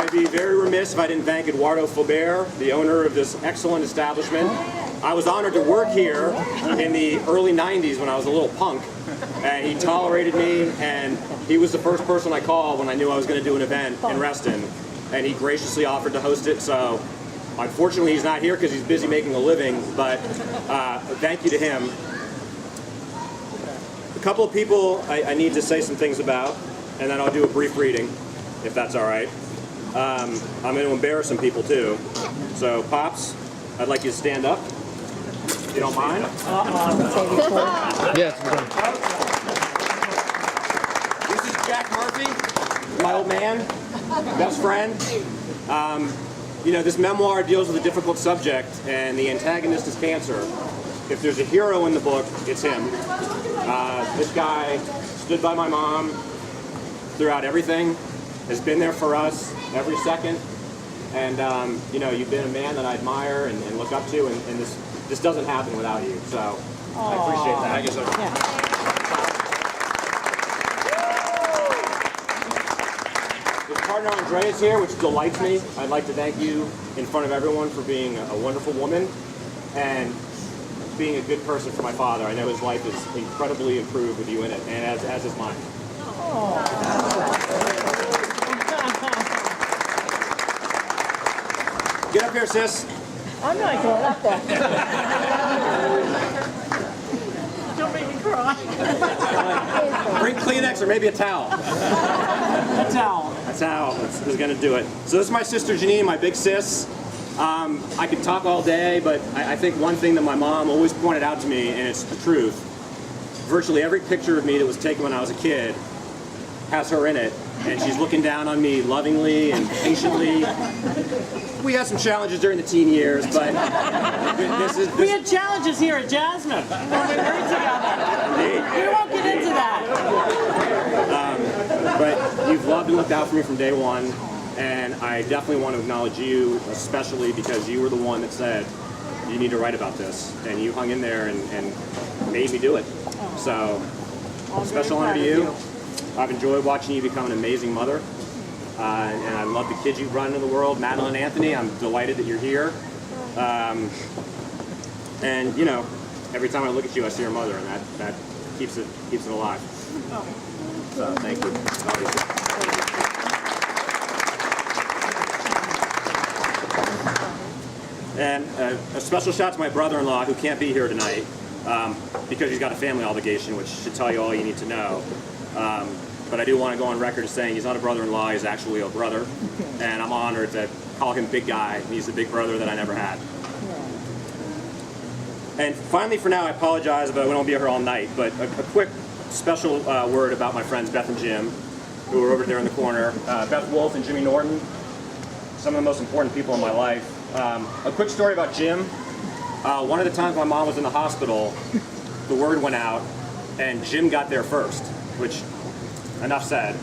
I'd be very remiss if I didn't thank Eduardo Faubert, the owner of this excellent establishment. I was honored to work here in the early 90s when I was a little punk, and he tolerated me, and he was the first person I called when I knew I was going to do an event in Reston, and he graciously offered to host it. So unfortunately he's not here because he's busy making a living, but thank you to him. A couple of people I need to say some things about, and then I'll do a brief reading, if that's all right. I'm going to embarrass some people too. So, Pops, I'd like you to stand up, if you don't mind. Yes. This is Jack Murphy, my old man, best friend. You know, this memoir deals with a difficult subject, and the antagonist is cancer. If there's a hero in the book, it's him. This guy stood by my mom throughout everything, has been there for us every second, and you know, you've been a man that I admire and look up to, and this doesn't happen without you, so I appreciate that. Thank you so much. His partner Andrea is here, which delights me. I'd like to thank you in front of everyone for being a wonderful woman and being a good person for my father. I know his life is incredibly improved with you in it, and as is mine. Get up here, sis. I'm not going up there. Don't make me cry. Bring Kleenex or maybe a towel. A towel. A towel. That's going to do it. So this is my sister Janine, my big sis. I could talk all day, but I think one thing that my mom always pointed out to me, and it's the truth, virtually every picture of me that was taken when I was a kid has her in it, and she's looking down on me lovingly and patiently. We had some challenges during the teen years, but we had challenges here at Jasmine when we worked together. We won't get into that. But you've loved and looked out for me from day one, and I definitely want to acknowledge you, especially because you were the one that said, you need to write about this, and you hung in there and made me do it. So, special honor to you. I've enjoyed watching you become an amazing mother, and I love the kids you've brought into the world. Madeline and Anthony, I'm delighted that you're here. And you know, every time I look at you, I see your mother, and that keeps it alive. So thank you. And a special shout to my brother-in-law who can't be here tonight because he's got a family obligation, which should tell you all you need to know. But I do want to go on record as saying he's not a brother-in-law, he's actually a brother. And I'm honored to call him big guy. He's the big brother that I never had. And finally, for now, I apologize, but we won't be here all night. But a quick special word about my friends Beth and Jim, who are over there in the corner. Beth Wolf and Jimmy Norton, some of the most important people in my life. A quick story about Jim. One of the times my mom was in the hospital, the word went out, and Jim got there first, which, enough said.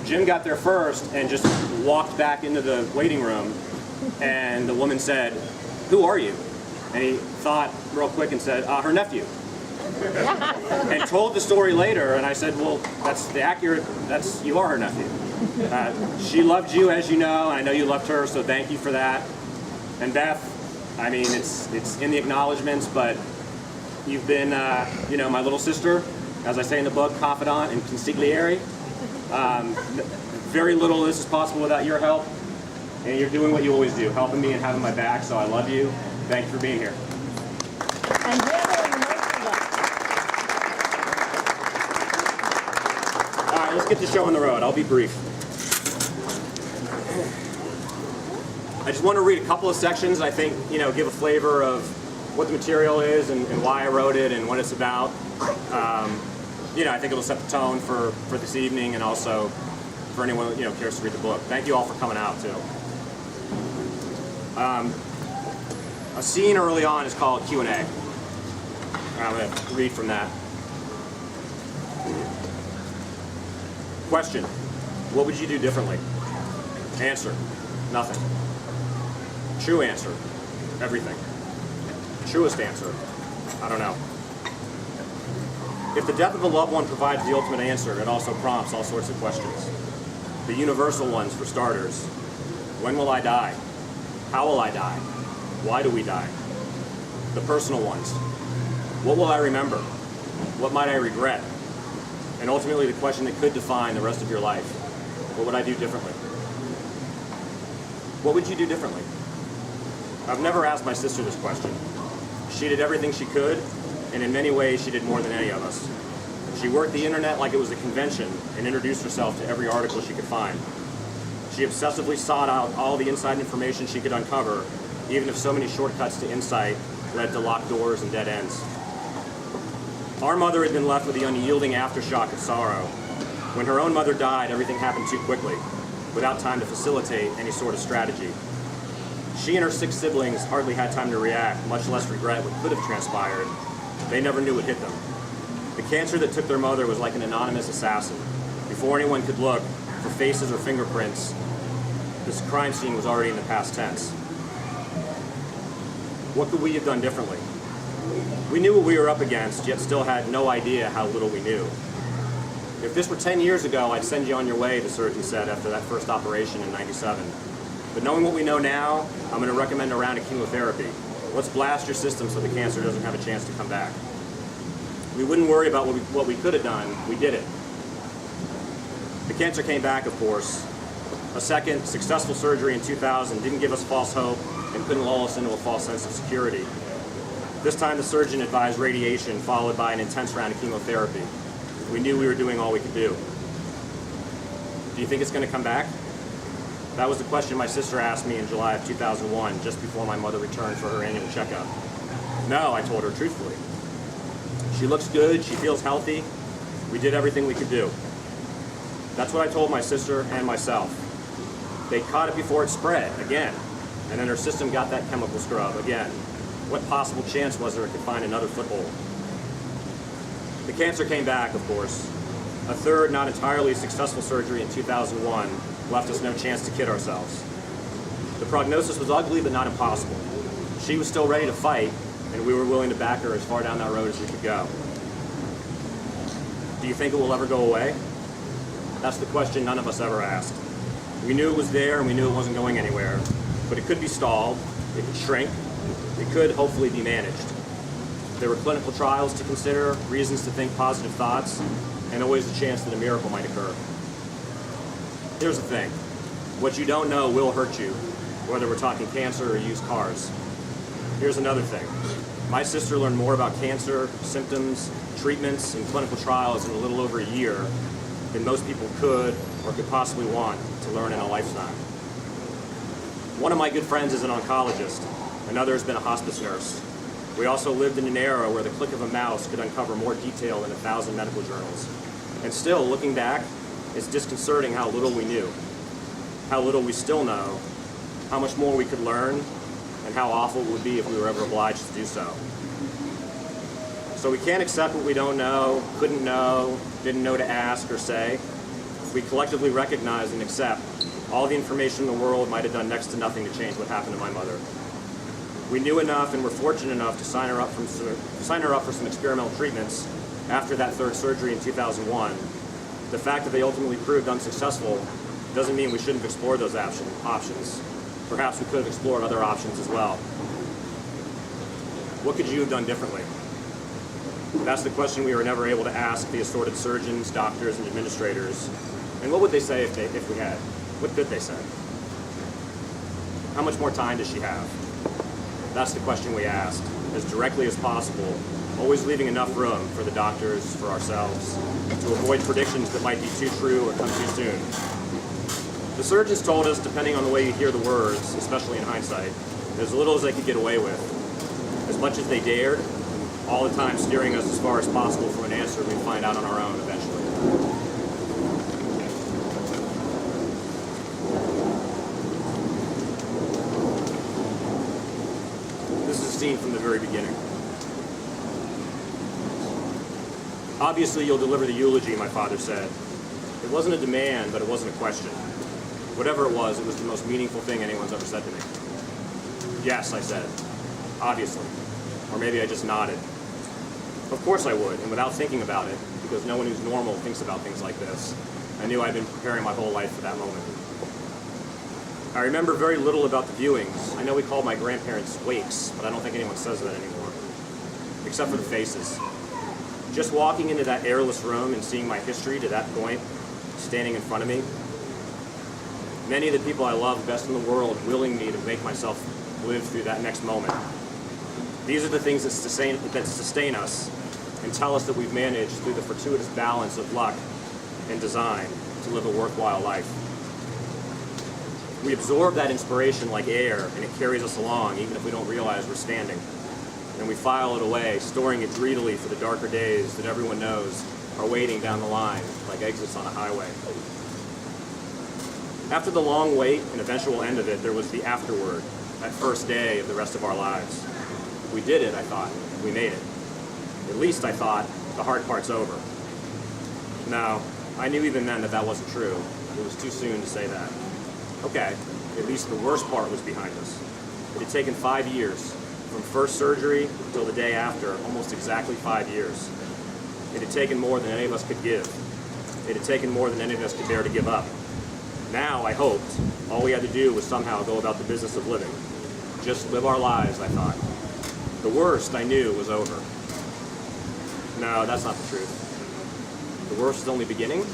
Jim got there first and just walked back into the waiting room, and the woman said, "Who are you?" And he thought real quick and said, "Her nephew." And told the story later, and I said, "Well, you are her nephew." She loved you, as you know, and I know you loved her, so thank you for that. And Beth, I mean, it's in the acknowledgments, but you've been, you know, my little sister, as I say in the book, confidant and consigliere. Very little of this is possible without your help, and you're doing what you always do, helping me and having my back, so I love you. Thank you for being here. And All right, let's get the show on the road. I'll be brief. I just want to read a couple of sections I think, you know, give a flavor of what the material is and why I wrote it and what it's about. You know, I think it'll set the tone for this evening and also for anyone, you know, cares to read the book. Thank you all for coming out, too. A scene early on is called Q&A. I'm going to read from that. Question: what would you do differently? Answer: nothing. True answer: everything. Truest answer: I don't know. If the death of a loved one provides the ultimate answer, it also prompts all sorts of questions. The universal ones, for starters. When will I die? How will I die? Why do we die? The personal ones. What will I remember? What might I regret? And ultimately the question that could define the rest of your life. What would I do differently? What would you do differently? I've never asked my sister this question. She did everything she could, and in many ways she did more than any of us. She worked the internet like it was a convention and introduced herself to every article she could find. She obsessively sought out all the inside information she could uncover, even if so many shortcuts to insight led to locked doors and dead ends. Our mother had been left with the unyielding aftershock of sorrow. When her own mother died, everything happened too quickly, without time to facilitate any sort of strategy. She and her 6 siblings hardly had time to react, much less regret what could have transpired. They never knew what hit them. The cancer that took their mother was like an anonymous assassin. Before anyone could look for faces or fingerprints, this crime scene was already in the past tense. What could we have done differently? We knew what we were up against, yet still had no idea how little we knew. If this were 10 years ago, I'd send you on your way, the surgeon said after that first operation in '97. But knowing what we know now, I'm going to recommend a round of chemotherapy. Let's blast your system so the cancer doesn't have a chance to come back. We wouldn't worry about what we could have done. We did it. The cancer came back, of course. A second successful surgery in 2000 didn't give us false hope and couldn't lull us into a false sense of security. This time the surgeon advised radiation followed by an intense round of chemotherapy. We knew we were doing all we could do. Do you think it's going to come back? That was the question my sister asked me in July of 2001, just before my mother returned for her annual checkup. No, I told her truthfully. She looks good, she feels healthy. We did everything we could do. That's what I told my sister and myself. They caught it before it spread, again, and then her system got that chemical scrub, again. What possible chance was there it could find another foothold? The cancer came back, of course. A third, not entirely successful surgery in 2001 left us no chance to kid ourselves. The prognosis was ugly, but not impossible. She was still ready to fight, and we were willing to back her as far down that road as we could go. Do you think it will ever go away? That's the question none of us ever asked. We knew it was there, and we knew it wasn't going anywhere, but it could be stalled, it could shrink, it could hopefully be managed. There were clinical trials to consider, reasons to think positive thoughts, and always the chance that a miracle might occur. Here's the thing. What you don't know will hurt you, whether we're talking cancer or used cars. Here's another thing. My sister learned more about cancer, symptoms, treatments, and clinical trials in a little over a year than most people could or could possibly want to learn in a lifetime. One of my good friends is an oncologist. Another has been a hospice nurse. We also lived in an era where the click of a mouse could uncover more detail than 1,000 medical journals. And still, looking back, it's disconcerting how little we knew, how little we still know, how much more we could learn, and how awful it would be if we were ever obliged to do so. So we can't accept what we don't know, couldn't know, didn't know to ask or say. We collectively recognize and accept all the information in the world might have done next to nothing to change what happened to my mother. We knew enough and were fortunate enough to sign her up for some experimental treatments after that third surgery in 2001. The fact that they ultimately proved unsuccessful doesn't mean we shouldn't have explored those options. Perhaps we could have explored other options as well. What could you have done differently? That's the question we were never able to ask the assorted surgeons, doctors, and administrators. And what would they say if we had? What could they say? How much more time does she have? That's the question we asked, as directly as possible, always leaving enough room for the doctors, for ourselves, to avoid predictions that might be too true or come too soon. The surgeons told us, depending on the way you hear the words, especially in hindsight, as little as they could get away with, as much as they dared, all the time steering us as far as possible from an answer we'd find out on our own eventually. This is a scene from the very beginning. Obviously, you'll deliver the eulogy, my father said. It wasn't a demand, but it wasn't a question. Whatever it was the most meaningful thing anyone's ever said to me. Yes, I said. Obviously. Or maybe I just nodded. Of course I would, and without thinking about it, because no one who's normal thinks about things like this. I knew I'd been preparing my whole life for that moment. I remember very little about the viewings. I know we called my grandparents wakes, but I don't think anyone says that anymore, except for the faces. Just walking into that airless room and seeing my history to that point, standing in front of me. Many of the people I love best in the world willing me to make myself live through that next moment. These are the things that sustain us and tell us that we've managed through the fortuitous balance of luck and design to live a worthwhile life. We absorb that inspiration like air, and it carries us along even if we don't realize we're standing. And we file it away, storing it greedily for the darker days that everyone knows are waiting down the line like exits on a highway. After the long wait and eventual end of it, there was the afterword, that first day of the rest of our lives. We did it, I thought. We made it. At least I thought the hard part's over. No, I knew even then that that wasn't true. It was too soon to say that. Okay, at least the worst part was behind us. It had taken 5 years, from first surgery until the day after, almost exactly 5 years. It had taken more than any of us could give. It had taken more than any of us could bear to give up. Now, I hoped, all we had to do was somehow go about the business of living. Just live our lives, I thought. The worst, I knew, was over. No, that's not the truth. The worst is only beginning?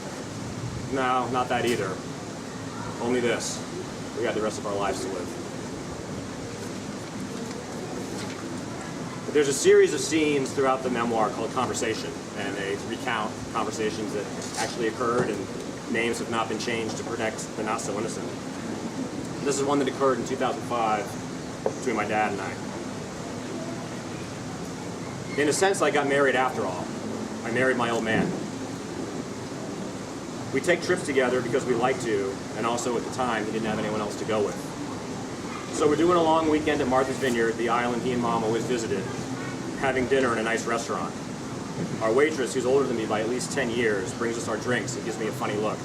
No, not that either. Only this. We got the rest of our lives to live. There's a series of scenes throughout the memoir called Conversation, and they recount conversations that actually occurred, and names have not been changed to protect the not-so-innocent. This is one that occurred in 2005 between my dad and I. In a sense, I got married after all. I married my old man. We take trips together because we like to, and also at the time, he didn't have anyone else to go with. So we're doing a long weekend at Martha's Vineyard, the island he and Mom always visited, having dinner in a nice restaurant. Our waitress, who's older than me by at least 10 years, brings us our drinks and gives me a funny look.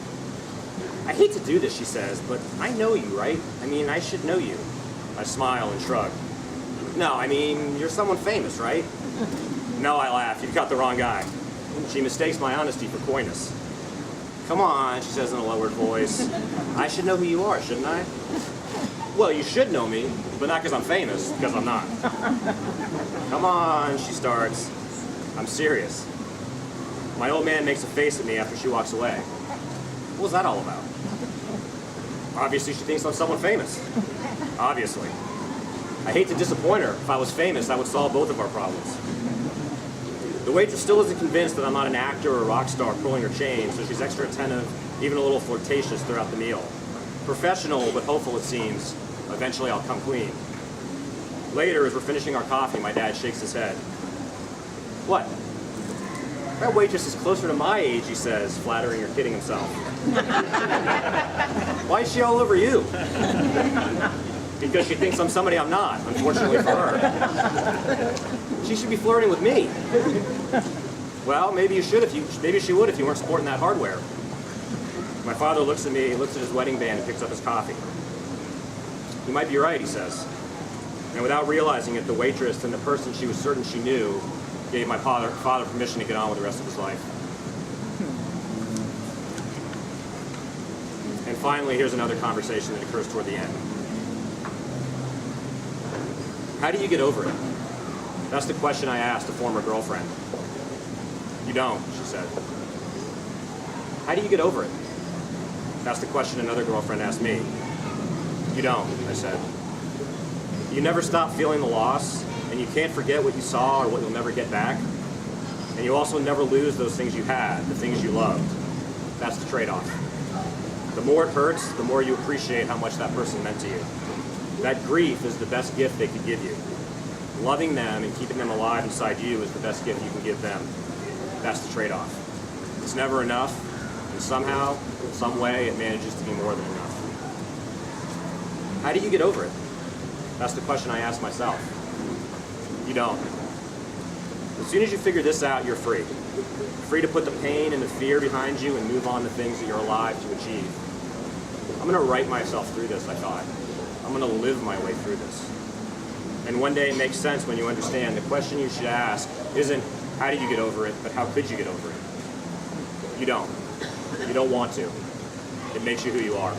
I hate to do this, she says, but I know you, right? I mean, I should know you. I smile and shrug. No, I mean, you're someone famous, right? No, I laugh. You've got the wrong guy. She mistakes my honesty for coyness. Come on, she says in a lowered voice. I should know who you are, shouldn't I? Well, you should know me, but not because I'm famous, because I'm not. Come on, she starts. I'm serious. My old man makes a face at me after she walks away. What was that all about? Obviously, she thinks I'm someone famous. Obviously. I hate to disappoint her. If I was famous, I would solve both of our problems. The waitress still isn't convinced that I'm not an actor or a rock star pulling her chain, so she's extra attentive, even a little flirtatious throughout the meal. Professional, but hopeful it seems. Eventually I'll come clean. Later, as we're finishing our coffee, my dad shakes his head. What? That waitress is closer to my age, he says, flattering or kidding himself. Why is she all over you? Because she thinks I'm somebody I'm not, unfortunately for her. She should be flirting with me. Well, maybe she would if you weren't sporting that hardware. My father looks at me, looks at his wedding band, and picks up his coffee. You might be right, he says. And without realizing it, the waitress and the person she was certain she knew gave my father permission to get on with the rest of his life. And finally, here's another conversation that occurs toward the end. How do you get over it? That's the question I asked a former girlfriend. You don't, she said. How do you get over it? That's the question another girlfriend asked me. You don't, I said. You never stop feeling the loss, and you can't forget what you saw or what you'll never get back. And you also never lose those things you had, the things you loved. That's the trade-off. The more it hurts, the more you appreciate how much that person meant to you. That grief is the best gift they could give you. Loving them and keeping them alive inside you is the best gift you can give them. That's the trade-off. It's never enough, and somehow, some way, it manages to be more than enough. How do you get over it? That's the question I ask myself. You don't. As soon as you figure this out, you're free. Free to put the pain and the fear behind you and move on to things that you're alive to achieve. I'm going to write myself through this, I thought. I'm going to live my way through this. And one day it makes sense when you understand the question you should ask isn't how do you get over it, but how could you get over it? You don't. You don't want to. It makes you who you are.